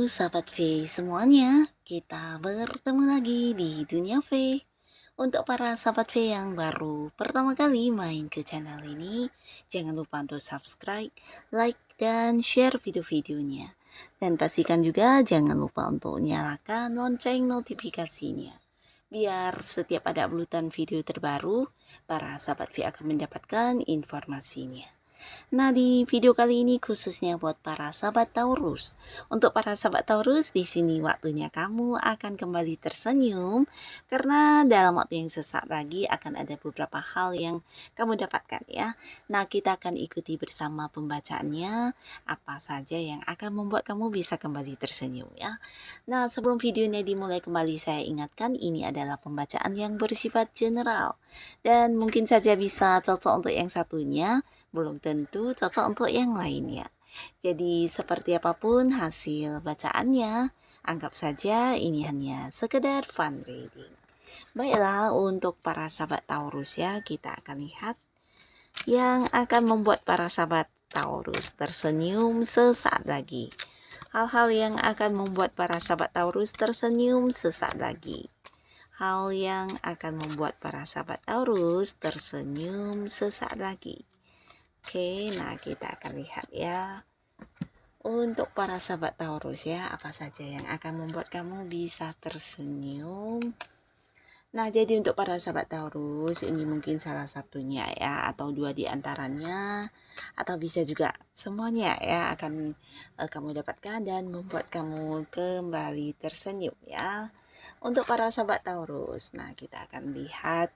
Sahabat V semuanya, kita bertemu lagi di Dunia V. Untuk para sahabat V yang baru pertama kali main ke channel ini, jangan lupa untuk subscribe, like, dan share video-videonya. Dan pastikan juga jangan lupa untuk nyalakan lonceng notifikasinya. Biar setiap ada uploadan video terbaru, para sahabat V akan mendapatkan informasinya. Nah, di video kali ini khususnya buat para sahabat Taurus. Untuk para sahabat Taurus, di sini waktunya kamu akan kembali tersenyum karena dalam waktu yang sesaat lagi akan ada beberapa hal yang kamu dapatkan ya. Nah, kita akan ikuti bersama pembacaannya apa saja yang akan membuat kamu bisa kembali tersenyum ya. Nah, sebelum videonya dimulai kembali saya ingatkan ini adalah pembacaan yang bersifat general dan mungkin saja bisa cocok untuk yang satunya, belum tentu cocok untuk yang lainnya. Jadi seperti apapun hasil bacaannya, anggap saja ini hanya sekedar fun reading. Baiklah, untuk para sahabat Taurus ya, kita akan lihat yang akan membuat para sahabat Taurus tersenyum sesaat lagi. Hal-hal yang akan membuat para sahabat Taurus tersenyum sesaat lagi. Hal yang akan membuat para sahabat Taurus tersenyum sesaat lagi. Oke, nah kita akan lihat ya. Untuk para sahabat Taurus ya, apa saja yang akan membuat kamu bisa tersenyum. Nah, jadi untuk para sahabat Taurus, ini mungkin salah satunya ya, atau dua di antaranya, atau bisa juga semuanya ya akan kamu dapatkan dan membuat kamu kembali tersenyum ya. Untuk para sahabat Taurus, nah kita akan lihat.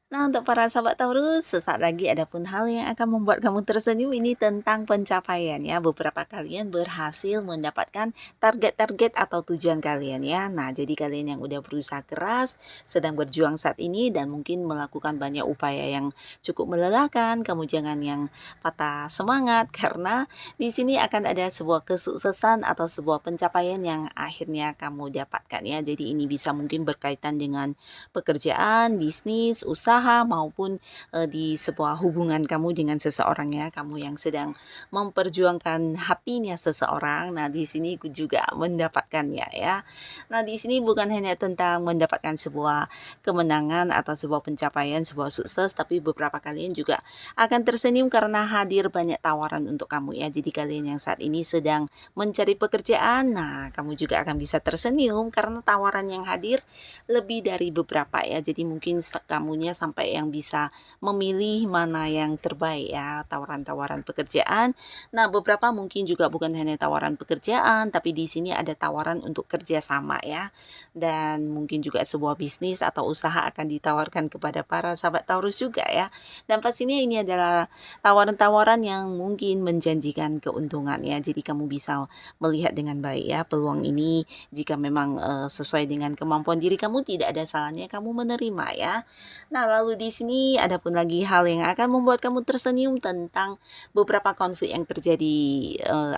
Nah, untuk para sahabat Taurus, sesaat lagi ada pun hal yang akan membuat kamu tersenyum ini tentang pencapaian ya. Beberapa kalian berhasil mendapatkan target-target atau tujuan kalian ya. Nah, jadi kalian yang udah berusaha keras, sedang berjuang saat ini dan mungkin melakukan banyak upaya yang cukup melelahkan, kamu jangan yang patah semangat karena di sini akan ada sebuah kesuksesan atau sebuah pencapaian yang akhirnya kamu dapatkan ya. Jadi ini bisa mungkin berkaitan dengan pekerjaan, bisnis, usaha maupun di sebuah hubungan kamu dengan seseorang ya, kamu yang sedang memperjuangkan hatinya seseorang. Nah, di sini juga mendapatkannya ya. Nah, di sini bukan hanya tentang mendapatkan sebuah kemenangan atau sebuah pencapaian, sebuah sukses, tapi beberapa kalian juga akan tersenyum karena hadir banyak tawaran untuk kamu ya. Jadi kalian yang saat ini sedang mencari pekerjaan, nah kamu juga akan bisa tersenyum karena tawaran yang hadir lebih dari beberapa ya. Jadi mungkin kamunya sampai yang bisa memilih mana yang terbaik ya, tawaran-tawaran pekerjaan. Nah, beberapa mungkin juga bukan hanya tawaran pekerjaan, tapi di sini ada tawaran untuk kerjasama ya. Dan mungkin juga sebuah bisnis atau usaha akan ditawarkan kepada para sahabat Taurus juga ya. Dan pastinya ini adalah tawaran-tawaran yang mungkin menjanjikan keuntungan ya. Jadi kamu bisa melihat dengan baik ya peluang ini jika memang sesuai dengan kemampuan diri kamu, tidak ada salahnya kamu menerima ya. Nah, lalu di sini ada pun lagi hal yang akan membuat kamu tersenyum tentang beberapa konflik yang terjadi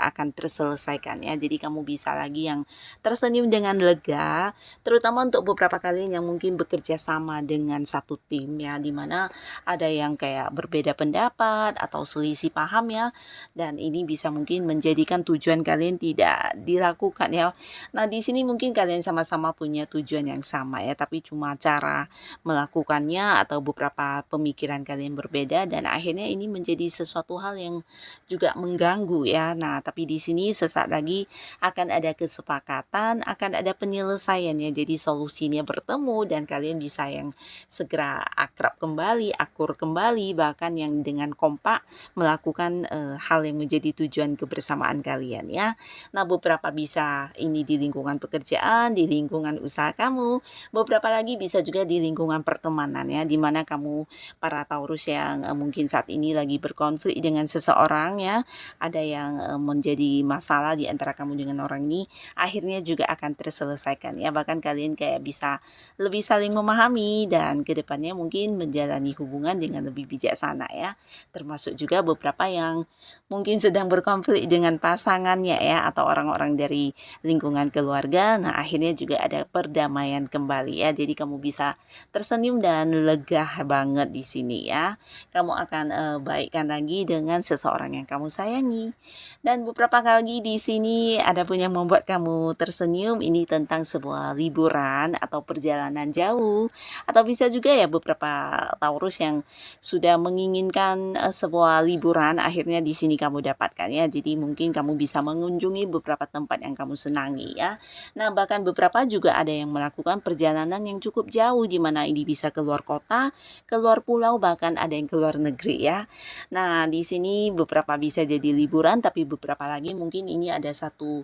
akan terselesaikan ya. Jadi kamu bisa lagi yang tersenyum dengan lega, terutama untuk beberapa kalian yang mungkin bekerja sama dengan satu tim ya, dimana ada yang kayak berbeda pendapat atau selisih paham ya, dan ini bisa mungkin menjadikan tujuan kalian tidak dilakukan ya. Nah, di sini mungkin kalian sama-sama punya tujuan yang sama ya, tapi cuma cara melakukannya atau beberapa pemikiran kalian berbeda dan akhirnya ini menjadi sesuatu hal yang juga mengganggu ya. Nah, tapi di sini sesaat lagi akan ada kesepakatan, akan ada penyelesaian ya. Jadi solusinya bertemu dan kalian bisa yang segera akrab kembali, akur kembali, bahkan yang dengan kompak melakukan hal yang menjadi tujuan kebersamaan kalian ya. Nah, beberapa bisa ini di lingkungan pekerjaan, di lingkungan usaha kamu, beberapa lagi bisa juga di lingkungan pertemanan ya, dimana kamu para Taurus yang mungkin saat ini lagi berkonflik dengan seseorang ya, ada yang menjadi masalah di antara kamu dengan orang ini, akhirnya juga akan terselesaikan ya, bahkan kalian kayak bisa lebih saling memahami dan kedepannya mungkin menjalani hubungan dengan lebih bijaksana ya, termasuk juga beberapa yang mungkin sedang berkonflik dengan pasangannya ya, atau orang-orang dari lingkungan keluarga. Nah, akhirnya juga ada perdamaian kembali ya. Jadi kamu bisa tersenyum dan lega megah banget di sini ya. Kamu akan baikkan lagi dengan seseorang yang kamu sayangi. Dan beberapa kali di sini ada pun yang membuat kamu tersenyum, ini tentang sebuah liburan atau perjalanan jauh. Atau bisa juga ya beberapa Taurus yang sudah menginginkan sebuah liburan, akhirnya di sini kamu dapatkan ya. Jadi mungkin kamu bisa mengunjungi beberapa tempat yang kamu senangi ya. Nah, bahkan beberapa juga ada yang melakukan perjalanan yang cukup jauh, di mana ini bisa keluar kota, keluar pulau, bahkan ada yang keluar negeri ya. Nah, di sini beberapa bisa jadi liburan, tapi beberapa lagi mungkin ini ada satu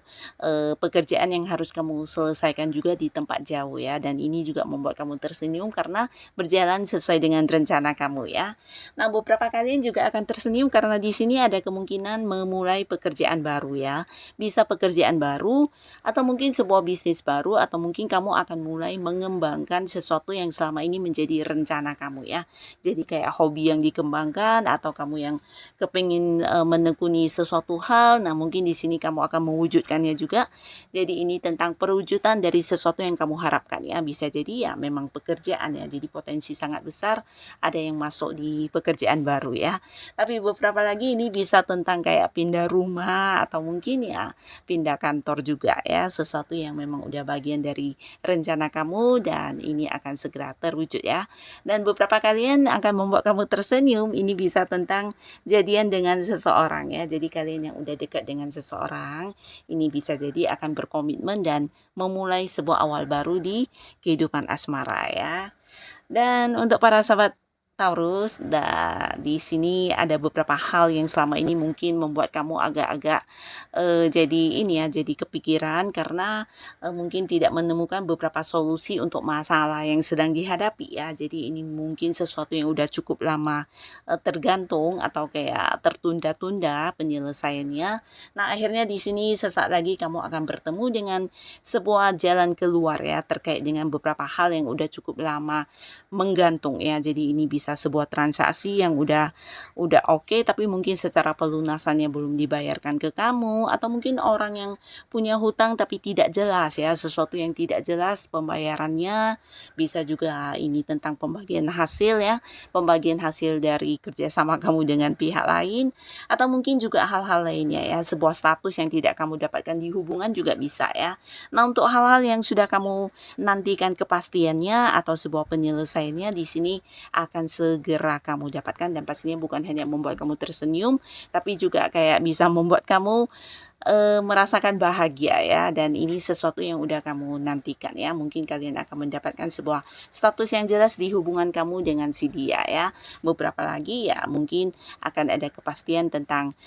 pekerjaan yang harus kamu selesaikan juga di tempat jauh ya. Dan ini juga membuat kamu tersenyum karena berjalan sesuai dengan rencana kamu ya. Nah, beberapa kalian juga akan tersenyum karena di sini ada kemungkinan memulai pekerjaan baru ya. Bisa pekerjaan baru atau mungkin sebuah bisnis baru, atau mungkin kamu akan mulai mengembangkan sesuatu yang selama ini menjadi rencana kamu ya. Jadi kayak hobi yang dikembangkan, atau kamu yang kepingin menekuni sesuatu hal, nah mungkin di sini kamu akan mewujudkannya juga. Jadi ini tentang perwujudan dari sesuatu yang kamu harapkan ya. Bisa jadi ya memang pekerjaan ya, jadi potensi sangat besar ada yang masuk di pekerjaan baru ya. Tapi beberapa lagi ini bisa tentang kayak pindah rumah, atau mungkin ya pindah kantor juga ya, sesuatu yang memang udah bagian dari rencana kamu dan ini akan segera terwujud ya. Dan beberapa kalian akan membuat kamu tersenyum, ini bisa tentang jadian dengan seseorang ya. Jadi kalian yang udah dekat dengan seseorang, ini bisa jadi akan berkomitmen dan memulai sebuah awal baru di kehidupan asmara ya. Dan untuk para sahabat Taurus, di sini ada beberapa hal yang selama ini mungkin membuat kamu agak-agak jadi ini ya, jadi kepikiran karena mungkin tidak menemukan beberapa solusi untuk masalah yang sedang dihadapi ya. Jadi ini mungkin sesuatu yang udah cukup lama tergantung atau kayak tertunda-tunda penyelesaiannya. Nah, akhirnya di sini sesaat lagi kamu akan bertemu dengan sebuah jalan keluar ya, terkait dengan beberapa hal yang udah cukup lama menggantung ya. Jadi ini bisa sebuah transaksi yang udah oke, tapi mungkin secara pelunasannya belum dibayarkan ke kamu, atau mungkin orang yang punya hutang tapi tidak jelas ya, sesuatu yang tidak jelas pembayarannya. Bisa juga ini tentang pembagian hasil ya, pembagian hasil dari kerjasama kamu dengan pihak lain, atau mungkin juga hal-hal lainnya ya, sebuah status yang tidak kamu dapatkan di hubungan juga bisa ya. Nah, untuk hal-hal yang sudah kamu nantikan kepastiannya atau sebuah penyelesaiannya, di sini akan segera kamu dapatkan, dan pastinya bukan hanya membuat kamu tersenyum, tapi juga kayak bisa membuat kamu merasakan bahagia ya. Dan ini sesuatu yang udah kamu nantikan ya. Mungkin kalian akan mendapatkan sebuah status yang jelas di hubungan kamu dengan si dia ya. Beberapa lagi ya mungkin akan ada kepastian tentang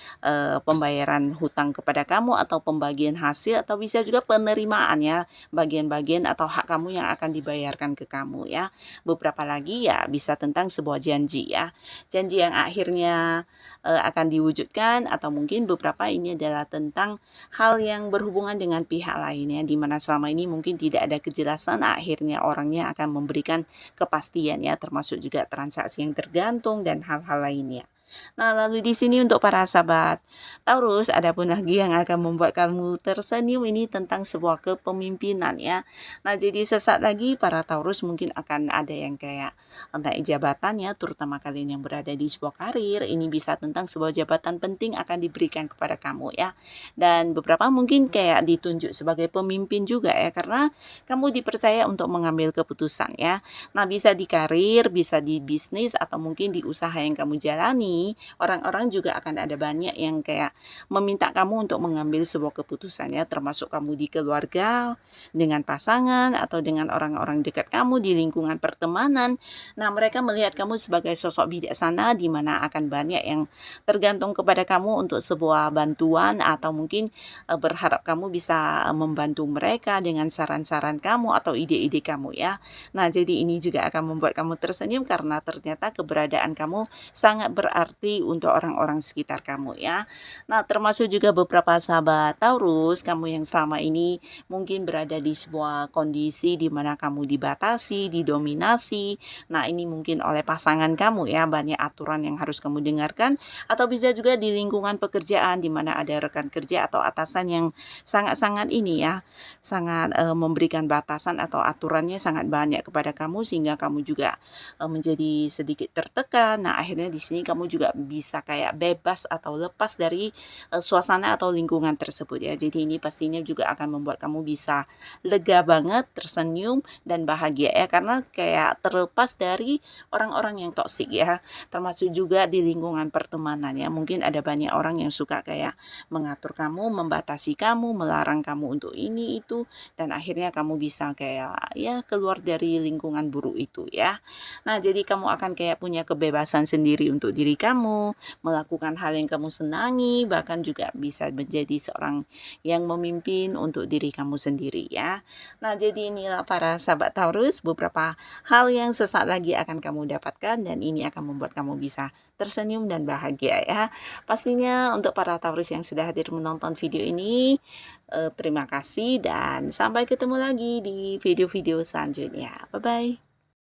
pembayaran hutang kepada kamu, atau pembagian hasil, atau bisa juga penerimaan ya, bagian-bagian atau hak kamu yang akan dibayarkan ke kamu ya. Beberapa lagi ya bisa tentang sebuah janji ya, janji yang akhirnya akan diwujudkan, atau mungkin beberapa ini adalah tentang hal yang berhubungan dengan pihak lainnya, di mana selama ini mungkin tidak ada kejelasan, akhirnya orangnya akan memberikan kepastian ya, termasuk juga transaksi yang tergantung dan hal-hal lainnya. Nah, lalu di sini untuk para sahabat Taurus, ada pun lagi yang akan membuat kamu tersenyum, ini tentang sebuah kepemimpinan ya. Nah, jadi sesaat lagi para Taurus mungkin akan ada yang kayak naik jabatan ya, terutama kalian yang berada di sebuah karir, ini bisa tentang sebuah jabatan penting akan diberikan kepada kamu ya. Dan beberapa mungkin kayak ditunjuk sebagai pemimpin juga ya, karena kamu dipercaya untuk mengambil keputusan ya. Nah, bisa di karir, bisa di bisnis, atau mungkin di usaha yang kamu jalani, orang-orang juga akan ada banyak yang kayak meminta kamu untuk mengambil sebuah keputusan ya, termasuk kamu di keluarga, dengan pasangan, atau dengan orang-orang dekat kamu di lingkungan pertemanan. Nah, mereka melihat kamu sebagai sosok bijaksana, di mana akan banyak yang tergantung kepada kamu untuk sebuah bantuan, atau mungkin berharap kamu bisa membantu mereka dengan saran-saran kamu atau ide-ide kamu ya. Nah, jadi ini juga akan membuat kamu tersenyum karena ternyata keberadaan kamu sangat berarti mengerti untuk orang-orang sekitar kamu ya. Nah, termasuk juga beberapa sahabat Taurus, kamu yang selama ini mungkin berada di sebuah kondisi di mana kamu dibatasi, didominasi. Nah, ini mungkin oleh pasangan kamu ya, banyak aturan yang harus kamu dengarkan, atau bisa juga di lingkungan pekerjaan di mana ada rekan kerja atau atasan yang sangat-sangat ini ya, sangat memberikan batasan atau aturannya sangat banyak kepada kamu sehingga kamu juga menjadi sedikit tertekan. Nah, akhirnya di sini kamu juga bisa kayak bebas atau lepas dari suasana atau lingkungan tersebut ya. Jadi ini pastinya juga akan membuat kamu bisa lega banget, tersenyum dan bahagia ya, karena kayak terlepas dari orang-orang yang toksik ya. Termasuk juga di lingkungan pertemanan ya. Mungkin ada banyak orang yang suka kayak mengatur kamu, membatasi kamu, melarang kamu untuk ini itu, dan akhirnya kamu bisa kayak ya keluar dari lingkungan buruk itu ya. Nah, jadi kamu akan kayak punya kebebasan sendiri untuk diri kamu, melakukan hal yang kamu senangi, bahkan juga bisa menjadi seorang yang memimpin untuk diri kamu sendiri ya. Nah, jadi inilah para sahabat Taurus, beberapa hal yang sesaat lagi akan kamu dapatkan dan ini akan membuat kamu bisa tersenyum dan bahagia ya. Pastinya untuk para Taurus yang sudah hadir menonton video ini, terima kasih dan sampai ketemu lagi di video-video selanjutnya. Bye-bye.